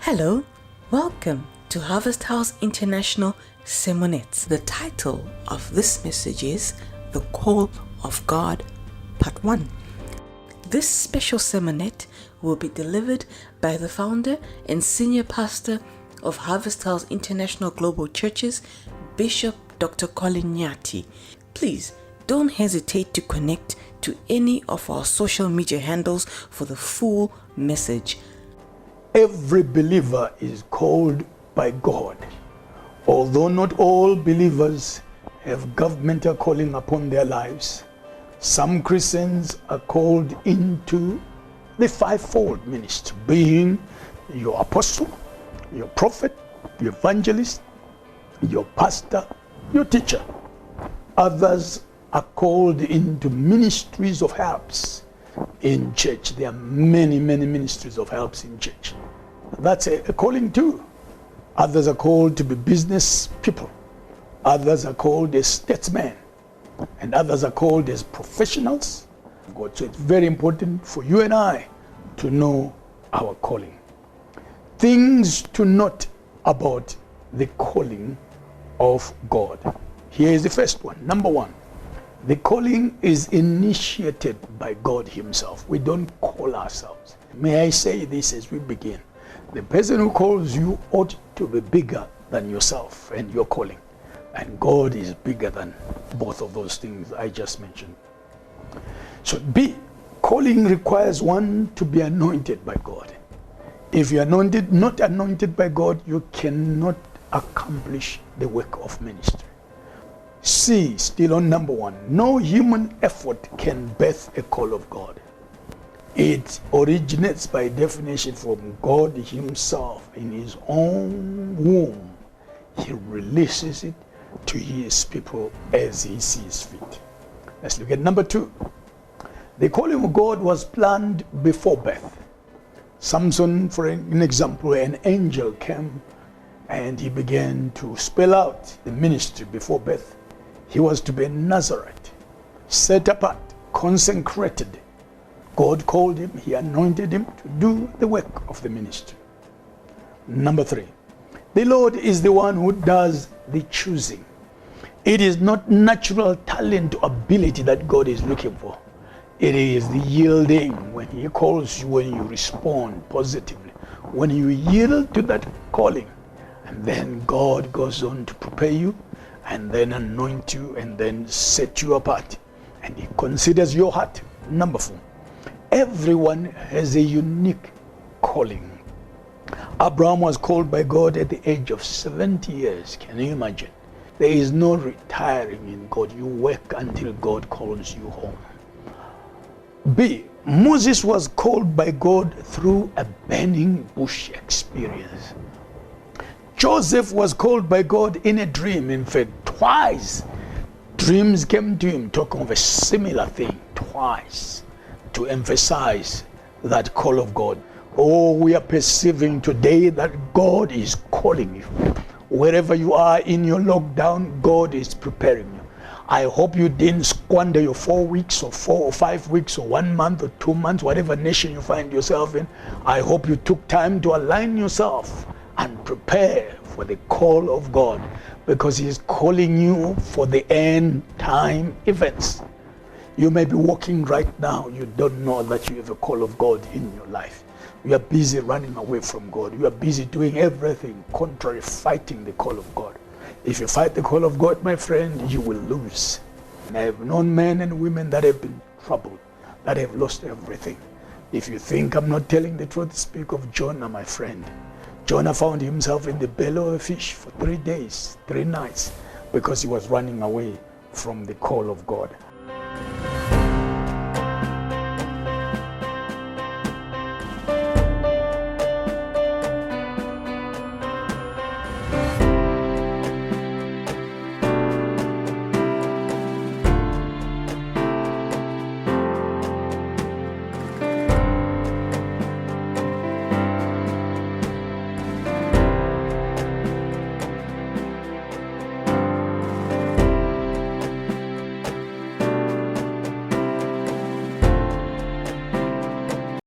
Hello, welcome to Harvest House International Sermonettes. The title of this message is The Call of God, Part 1. This special sermonette will be delivered by the founder and senior pastor of Harvest House International Global Churches, Bishop Dr C Nyathi. Please don't hesitate to connect to any of our social media handles for the full message. Every believer is called by God. Although not all believers have governmental calling upon their lives, some Christians are called into the fivefold ministry, being your apostle, your prophet, your evangelist, your pastor, your teacher. Others are called into ministries of helps in church. There are many ministries of helps in church. That's a calling too. Others are called to be business people. Others are called as statesmen. And others are called as professionals of God. So it's very important for you and I to know our calling. Things to note about the calling of God. Here is the first one. Number one, the calling is initiated by God Himself. We don't call ourselves. May I say this as we begin? The person who calls you ought to be bigger than yourself and your calling. And God is bigger than both of those things I just mentioned. So B, calling requires one to be anointed by God. If you are not anointed by God, you cannot accomplish the work of ministry. C, still on number one, no human effort can birth a call of God. It originates by definition from God Himself. In His own womb, He releases it to His people as He sees fit. Let's look at number two. The calling of God was planned before birth. Samson, for an example, an angel came and he began to spell out the ministry before birth. He was to be a Nazarite, set apart, consecrated. God called him, He anointed him to do the work of the ministry. Number three, the Lord is the one who does the choosing. It is not natural talent or ability that God is looking for. It is the yielding. When He calls you, when you respond positively, when you yield to that calling, and then God goes on to prepare you, and then anoint you, and then set you apart. And He considers your heart. Number four, everyone has a unique calling. Abraham was called by God at the age of 70 years. Can you imagine? There is no retiring in God. You work until God calls you home. B, Moses was called by God through a burning bush experience. Joseph was called by God in a dream. In fact, twice dreams came to him talking of a similar thing, twice, to emphasize that call of God. Oh, we are perceiving today that God is calling you. Wherever you are in your lockdown, God is preparing you. I hope you didn't squander your 4 weeks or 4 or 5 weeks or 1 month or 2 months, whatever nation you find yourself in. I hope you took time to align yourself and prepare for the call of God, because He is calling you for the end time events. You may be walking right now, you don't know that you have a call of God in your life. You are busy running away from God. You are busy doing everything contrary, fighting the call of God. If you fight the call of God, my friend, you will lose. And I have known men and women that have been troubled, that have lost everything. If you think I'm not telling the truth, speak of Jonah, my friend. Jonah found himself in the belly of a fish for 3 days, 3 nights, because he was running away from the call of God.